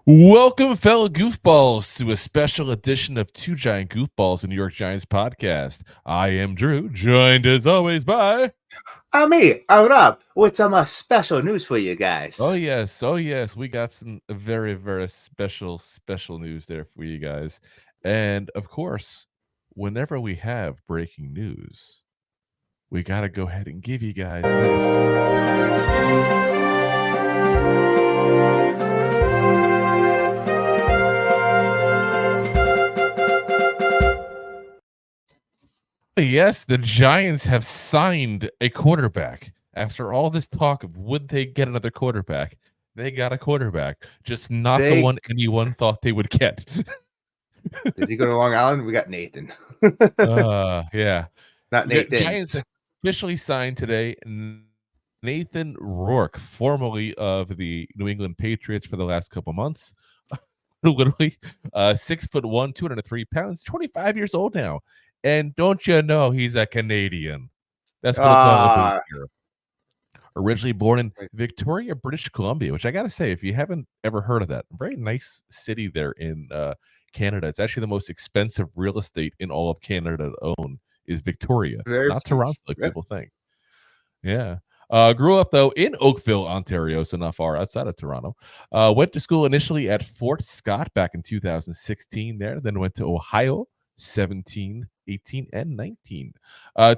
Welcome, fellow goofballs, to a special edition of Two Giant Goofballs, a New York Giants podcast. I am Drew, joined as always by... I'm me, Rob, with some special news for you guys. Oh yes, we got some very, very special news there for you guys. And, of course, whenever we have breaking news, we got to go ahead and give you guys this. Yes, the Giants have signed a quarterback. After all this talk of would they get another quarterback, they got a quarterback, just not the one anyone thought they would get. Did he go to Long Island? We got Nathan. Yeah. Not Nathan. The Giants officially signed today Nathan Rourke, formerly of the New England Patriots for the last couple months. Literally 6'1", 203 pounds, 25 years old now. And don't you know he's a Canadian? That's what it's all about here. Originally born in Victoria, British Columbia, which I got to say, if you haven't ever heard of that, very nice city there in Canada. It's actually the most expensive real estate in all of Canada to own is Victoria, not Toronto, like people think. Yeah. Grew up, though, in Oakville, Ontario, so not far outside of Toronto. Went to school initially at Fort Scott back in 2016 there, then went to Ohio, 17, 18, and 19.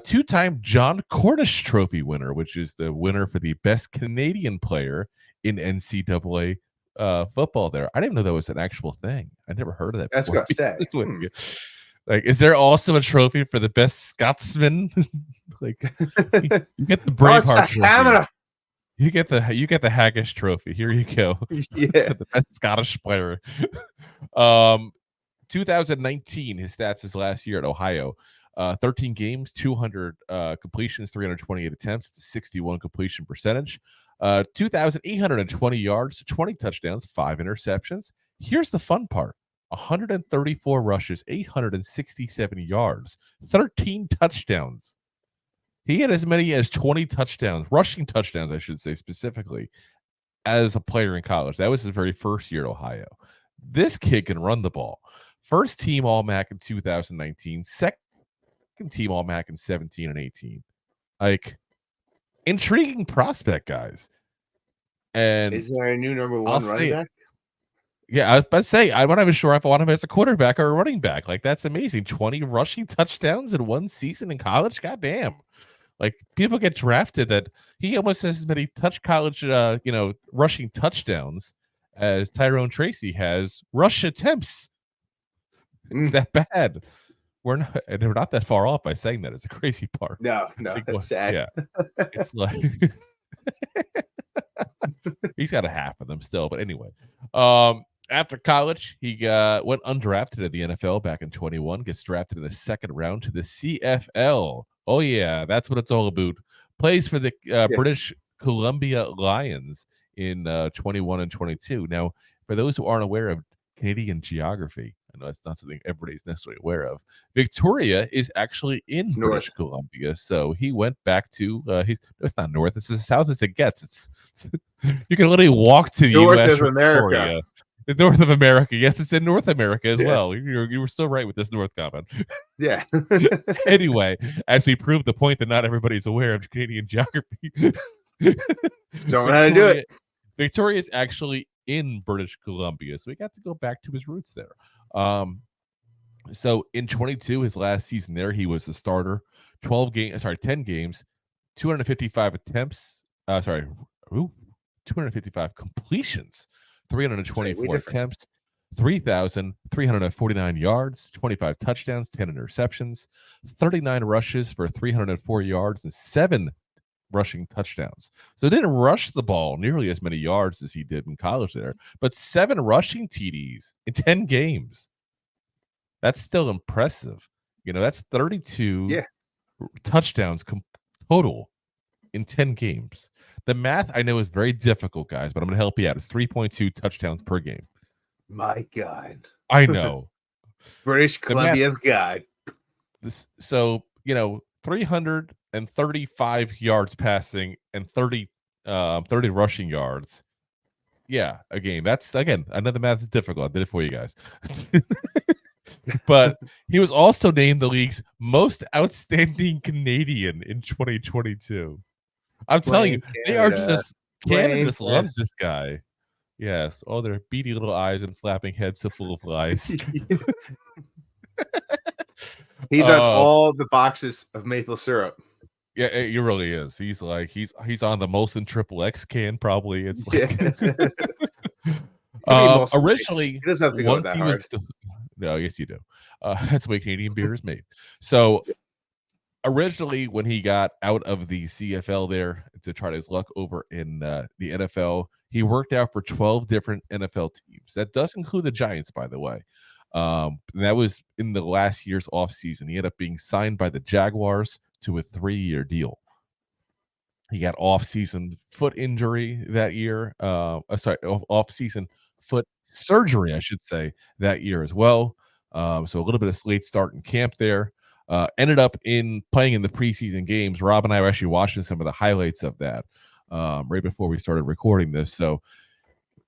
Two-time Jon Cornish Trophy winner, which is the winner for the best Canadian player in NCAA football there. I didn't know that was an actual thing. I never heard of that before. That's what I say. Like, is there also a trophy for the best Scotsman? Like, you get the Braveheart trophy. You get the Haggish trophy. Here you go. Yeah. The best Scottish player. 2019, his stats his last year at Ohio. 13 games, 200 completions, 328 attempts, 61 completion percentage. 2,820 yards, 20 touchdowns, 5 interceptions. Here's the fun part. 134 rushes, 867 yards, 13 touchdowns. He had as many as 20 touchdowns, rushing touchdowns, I should say specifically, as a player in college. That was his very first year at Ohio. This kid can run the ball. First team All-MAC in 2019, second team All-MAC in 17 and 18. Like, intriguing prospect, guys. And is there a new number one running back? Yeah, I was about to say, I'm not even sure if I want him as a quarterback or a running back. Like, that's amazing. 20 rushing touchdowns in one season in college? Goddamn. Like, people get drafted that he almost has as many rushing touchdowns as Tyrone Tracy has rush attempts. It's that bad. We're not that far off by saying that. It's a crazy part. No, that's sad. Yeah. It's like... He's got a half of them still, but anyway. After college, he went undrafted at the NFL back in 21, gets drafted in the second round to the CFL. Oh, yeah, that's what it's all about. Plays for the British Columbia Lions in 21 and 22. Now, for those who aren't aware of Canadian geography, I know it's not something everybody's necessarily aware of, Victoria is actually in British Columbia. So he went back to, it's not north, it's as south as it gets. It's you can literally walk to the U.S. of America. The North of America. Yes, it's in North America as well. You were still right with this North comment. Yeah. Anyway, as we proved the point that not everybody's aware of Canadian geography. Don't know how to do it. Victoria is actually in British Columbia, so we got to go back to his roots there. So in 22, his last season there, he was the starter. 10 games, 255 attempts. 255 completions, 324 attempts, 3,349 yards, 25 touchdowns, 10 interceptions, 39 rushes for 304 yards, and 7 rushing touchdowns. So didn't rush the ball nearly as many yards as he did in college there, but 7 rushing TDs in 10 games. That's still impressive. That's 32 touchdowns total in 10 games. The math I know is very difficult, guys, but I'm going to help you out. It's 3.2 touchdowns per game. My God. I know. British Columbia of God. So, 335 yards passing and 30 rushing yards. Yeah, again, I know the math is difficult. I did it for you guys. But he was also named the league's most outstanding Canadian in 2022. I'm telling you, Canada just loves this guy. Yes, all their beady little eyes and flapping heads so full of lies. He's on all the boxes of maple syrup. Yeah, he really is. He's like he's on the Molson Triple X can probably. It's like originally he doesn't have to go that hard. No, yes you do. That's the way Canadian beer is made. So originally, when he got out of the CFL there to try his luck over in the NFL, he worked out for 12 different NFL teams. That does include the Giants, by the way. And that was in the last year's offseason. He ended up being signed by the Jaguars to a 3-year deal. He got off-season foot injury that year. Off-season foot surgery, I should say, that year as well. So a little bit of late start in camp there. Ended up in playing in the preseason games. Rob and I were actually watching some of the highlights of that right before we started recording this. So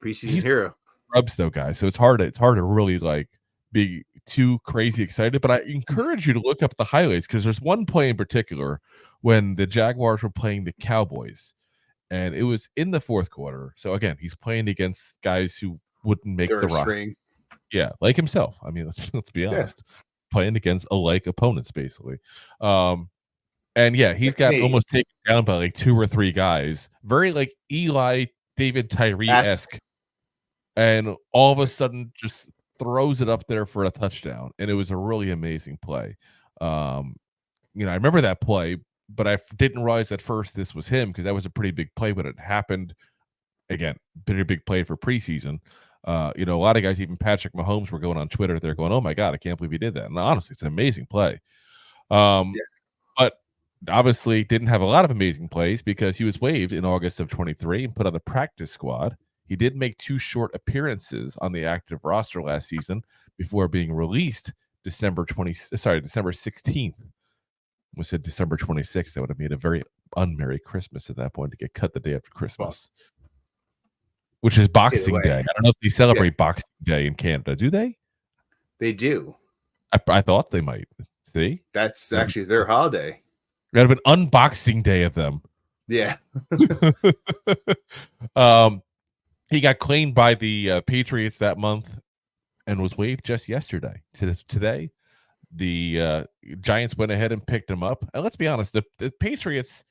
preseason hero rubs though, guys. So it's hard to really like be too crazy excited. But I encourage you to look up the highlights because there's one play in particular when the Jaguars were playing the Cowboys, and it was in the fourth quarter. So again, he's playing against guys who wouldn't make the roster. Yeah, like himself. I mean, let's be honest. Yeah. Playing against alike opponents, basically. And yeah, he's got almost taken down by like 2 or 3 guys. Very like Eli David Tyree-esque. And all of a sudden just throws it up there for a touchdown. And it was a really amazing play. I remember that play, but I didn't realize at first this was him because that was a pretty big play when it happened. Again, pretty big play for preseason. A lot of guys, even Patrick Mahomes, were going on Twitter. They're going, "Oh my God, I can't believe he did that." And honestly, it's an amazing play. But obviously didn't have a lot of amazing plays because he was waived in August of 23 and put on the practice squad. He did make 2 short appearances on the active roster last season before being released December 16th. We said December 26th. That would have made a very unmerry Christmas at that point to get cut the day after Christmas. Which is Boxing Day. I don't know if they celebrate Boxing Day in Canada. Do they? They do. I thought they might. See? That's actually their holiday. We have an unboxing day of them. Yeah. He got claimed by the Patriots that month and was waived just yesterday. Today, the Giants went ahead and picked him up. And let's be honest, the Patriots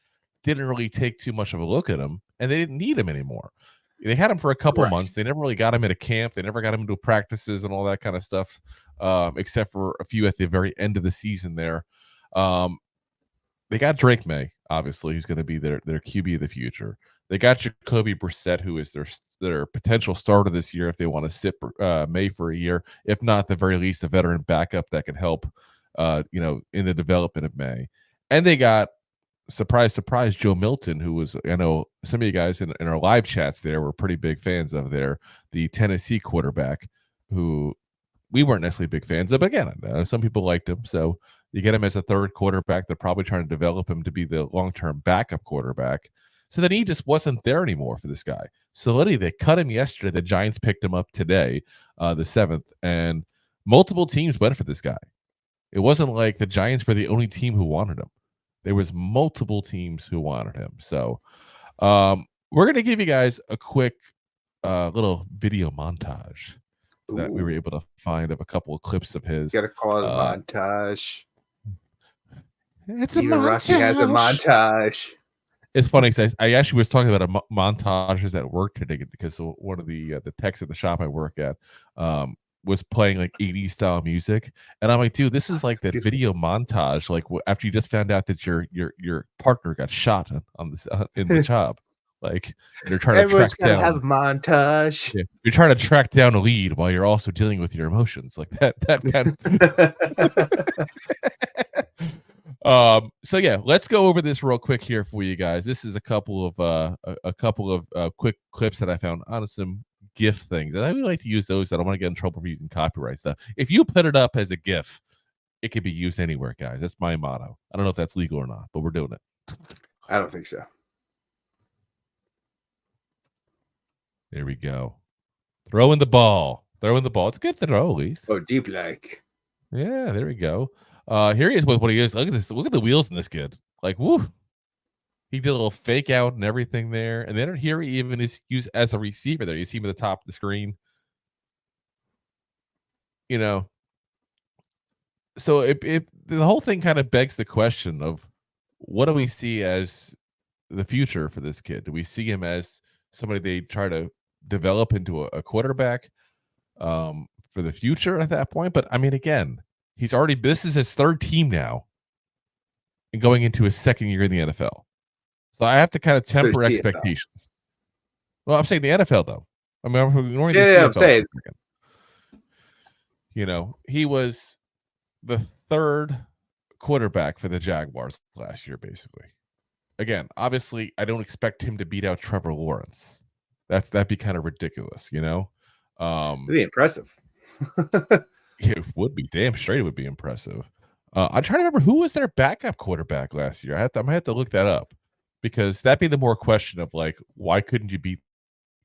didn't really take too much of a look at him, and they didn't need him anymore. They had him for a couple months. They never really got him into camp. They never got him into practices and all that kind of stuff, except for a few at the very end of the season there. They got Drake May, obviously, who's going to be their QB of the future. They got Jacoby Brissett, who is their potential starter this year if they want to sit May for a year. If not, at the very least, a veteran backup that can help, in the development of May. And they got, surprise, surprise, Joe Milton, who was, I know some of you guys in our live chats there were pretty big fans of the Tennessee quarterback, who we weren't necessarily big fans of. But again, some people liked him. So you get him as a third quarterback. They're probably trying to develop him to be the long-term backup quarterback. So then he just wasn't there anymore for this guy. So literally, they cut him yesterday. The Giants picked him up today, the 7th, and multiple teams went for this guy. It wasn't like the Giants were the only team who wanted him. There was multiple teams who wanted him. So we're going to give you guys a quick little video montage that we were able to find of a couple of clips of his. You got to call it a montage. It's a montage. Rossi has a montage. It's funny because I actually was talking about montages at work today because one of the techs at the shop I work at was playing like 80s style music, and I'm like, dude, this is like that video montage, like after you just found out that your partner got shot on this in the job, like you're trying to track down. Have a montage. Yeah, you're trying to track down a lead while you're also dealing with your emotions, like that kind of. So yeah, let's go over this real quick here for you guys. This is a couple of quick clips that I found on some GIF things, and I really like to use those. I don't want to get in trouble for using copyright stuff. If you put it up as a GIF, it can be used anywhere, guys. That's my motto. I don't know if that's legal or not, but we're doing it. I don't think so. There we go. Throwing the ball. It's a good throw, at least. Oh, deep like. Yeah, there we go. Here he is with what he is. Look at this. Look at the wheels in this kid. Like, woo. He did a little fake out and everything there. And then here he even is used as a receiver there. You see him at the top of the screen. You know, so the whole thing kind of begs the question of what do we see as the future for this kid? Do we see him as somebody they try to develop into a quarterback for the future at that point? But I mean, again, this is his third team now and going into his second year in the NFL. So I have to kind of temper expectations. Well, I'm saying the NFL though. I mean, I'm ignoring the CFL. I'm saying. You know, he was the third quarterback for the Jaguars last year, basically. Again, obviously, I don't expect him to beat out Trevor Lawrence. That'd be kind of ridiculous, you know. It'd be impressive. It would be damn straight. It would be impressive. I'm trying to remember who was their backup quarterback last year. I might have to look that up because that'd be the more question of like, why couldn't you beat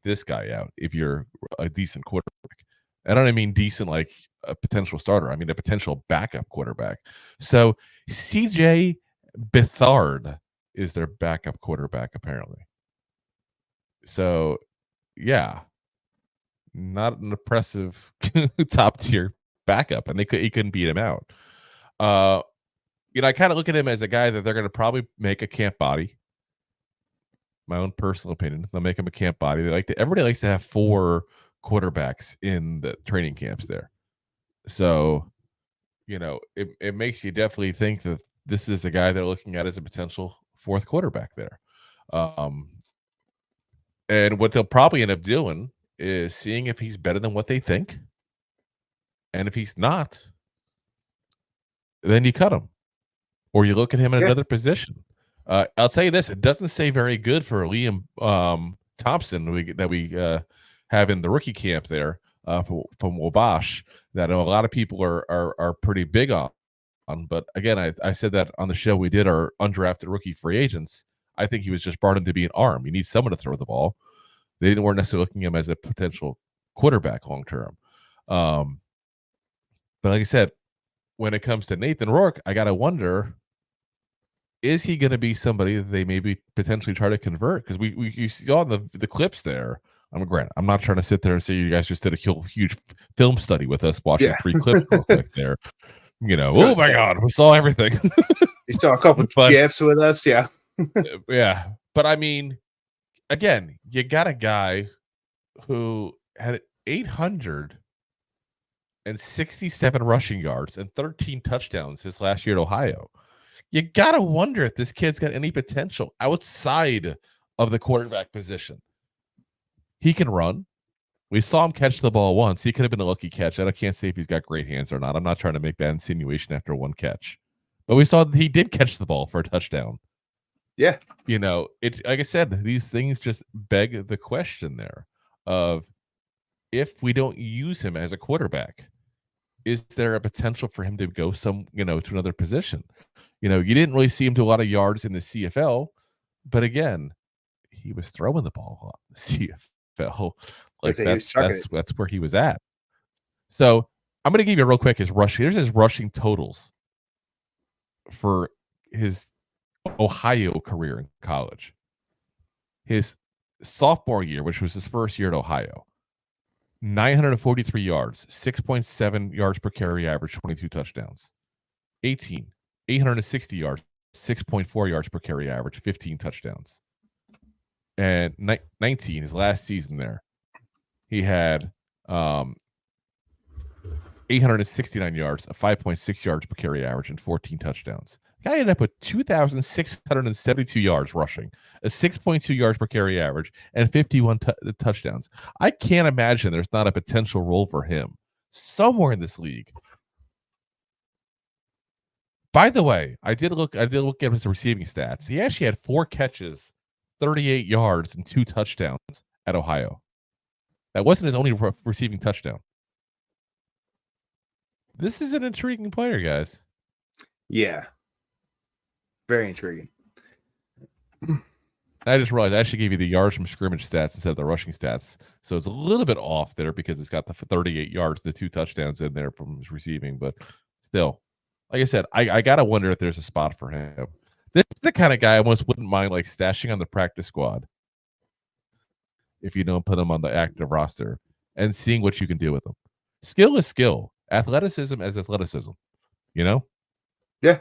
this guy out if you're a decent quarterback? I don't mean decent like a potential starter. I mean a potential backup quarterback. So CJ Beathard is their backup quarterback apparently. So yeah, not an impressive top tier backup, and he couldn't beat him out. You know, I kind of look at him as a guy that they're going to probably make a camp body. My own personal opinion, they'll make him a camp body. Everybody likes to have 4 quarterbacks in the training camps there. So, you know, it makes you definitely think that this is a guy they're looking at as a potential 4th quarterback there. And what they'll probably end up doing is seeing if he's better than what they think. And if he's not, then you cut him. Or you look at him in another position. I'll tell you this, it doesn't say very good for Liam Thompson that we have in the rookie camp there from Wabash that a lot of people are pretty big on. But again, I said that on the show we did our undrafted rookie free agents. I think he was just brought in to be an arm. You need someone to throw the ball. They weren't necessarily looking at him as a potential quarterback long term. But like I said, when it comes to Nathan Rourke, I got to wonder, is he going to be somebody that they maybe potentially try to convert? Because you saw the clips there. I'm not trying to sit there and say you guys just did a huge film study with us watching 3 clips real quick there. You know, oh my God, we saw everything. You saw a couple GIFs with us, yeah. Yeah. But I mean, again, you got a guy who had 867 rushing yards and 13 touchdowns his last year at Ohio. You got to wonder if this kid's got any potential outside of the quarterback position. He can run. We saw him catch the ball once. He could have been a lucky catch. I can't say if he's got great hands or not. I'm not trying to make that insinuation after one catch. But we saw that he did catch the ball for a touchdown. Yeah. You know, like I said, these things just beg the question there of if we don't use him as a quarterback, is there a potential for him to go to another position? You know, you didn't really see him do a lot of yards in the CFL, but again, he was throwing the ball a lot in the CFL. Like that's where he was at. So I'm going to give you real quick here's his rushing totals for his Ohio career in college. His sophomore year, which was his first year at Ohio, 943 yards, 6.7 yards per carry average, 22 touchdowns. 860 yards, 6.4 yards per carry average, 15 touchdowns. And 19, his last season there, he had 869 yards, 5.6 yards per carry average, and 14 touchdowns. The guy ended up with 2,672 yards rushing, a 6.2 yards per carry average, and 51 touchdowns. I can't imagine there's not a potential role for him somewhere in this league. By the way, I did look at his receiving stats. He actually had 4 catches, 38 yards, and 2 touchdowns at Ohio. That wasn't his only receiving touchdown. This is an intriguing player, guys. Yeah. Very intriguing. I just realized I should give you the yards from scrimmage stats instead of the rushing stats. So it's a little bit off there because it's got the 38 yards, the 2 touchdowns in there from his receiving. But still, like I said, I got to wonder if there's a spot for him. This is the kind of guy I almost wouldn't mind like stashing on the practice squad if you don't put him on the active roster and seeing what you can do with him. Skill is skill. Athleticism is athleticism, you know? Yeah.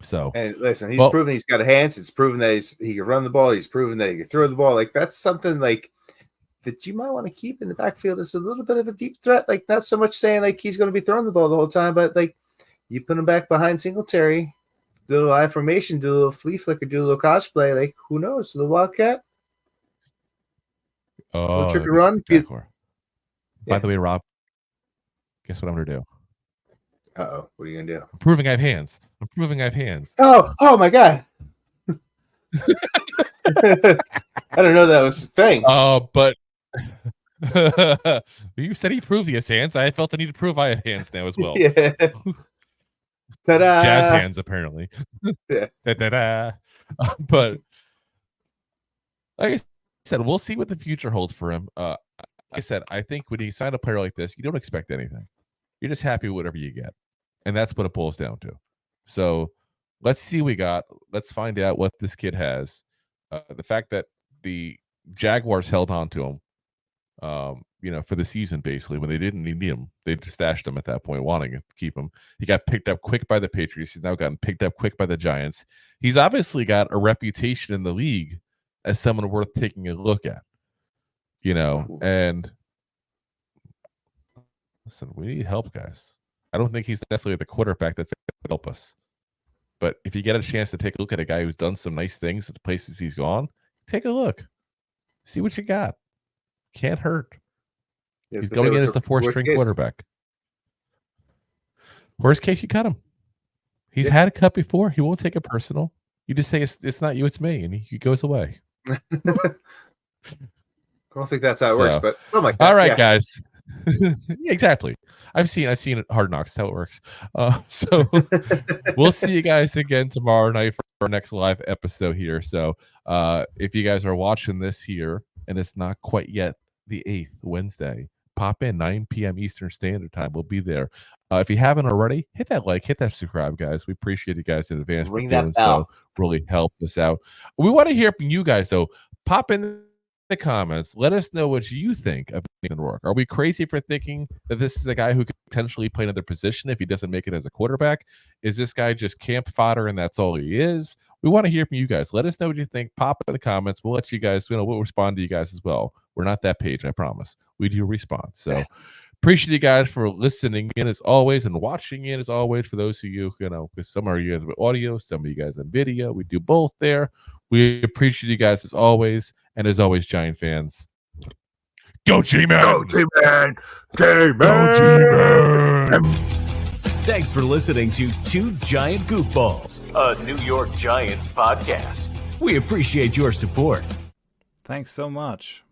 So, and listen, he's proven he's got hands. It's proven that he can run the ball. He's proven that he can throw the ball. Like, that's something like that you might want to keep in the backfield as a little bit of a deep threat. Like, not so much saying like he's going to be throwing the ball the whole time, but like you put him back behind Singletary, do a little I formation, do a little flea flicker, do a little cosplay. Like, who knows? The Wildcat. oh, trick and run. By the way, Rob, guess what I'm going to do? Uh-oh. What are you going to do? I'm proving I have hands. Oh my God. I don't know that was a thing. But you said he proved he has hands. I felt the need to prove I have hands now as well. Yeah. Ta-da! Jazz hands, apparently. Yeah. Da-da-da. But like I said, we'll see what the future holds for him. Like I said, I think when you sign a player like this, you don't expect anything. You're just happy with whatever you get. And that's what it boils down to. So let's see what we got. Let's find out what this kid has. The fact that the Jaguars held on to him, for the season, basically, when they didn't need him, they just stashed him at that point, wanting to keep him. He got picked up quick by the Patriots. He's now gotten picked up quick by the Giants. He's obviously got a reputation in the league as someone worth taking a look at, and listen, we need help, guys. I don't think he's necessarily the quarterback that's going to help us. But if you get a chance to take a look at a guy who's done some nice things at the places he's gone, take a look. See what you got. Can't hurt. Yeah, he's going in as the 4th-string quarterback. Worst case, you cut him. He's had a cut before. He won't take it personal. You just say, it's not you, it's me, and he goes away. I don't think that's how it works, but something like that. All right, guys. Yeah, exactly. I've seen it Hard Knocks, how it works. So we'll see you guys again tomorrow night for our next live episode here. So if you guys are watching this here and it's not quite yet the 8th, Wednesday, pop in 9 p.m. Eastern Standard Time. We'll be there. If you haven't already, hit that like, hit that subscribe, guys. We appreciate you guys in advance for doing so. Really helped us out. We want to hear from you guys, though. Pop in the comments. Let us know what you think of Nathan Rourke. Are we crazy for thinking that this is a guy who could potentially play another position if he doesn't make it as a quarterback? Is this guy just camp fodder and that's all he is? We want to hear from you guys. Let us know what you think. Pop in the comments. We'll let you guys, we'll respond to you guys as well. We're not that page, I promise. We do respond. So appreciate you guys for listening in as always and watching in as always. For those of you, because some of you guys with audio, some of you guys on video. We do both there. We appreciate you guys as always. And as always, Giant fans, go G-Man! Go G-Man! G-Man! Go G-Man! Thanks for listening to Two Giant Goofballs, a New York Giants podcast. We appreciate your support. Thanks so much.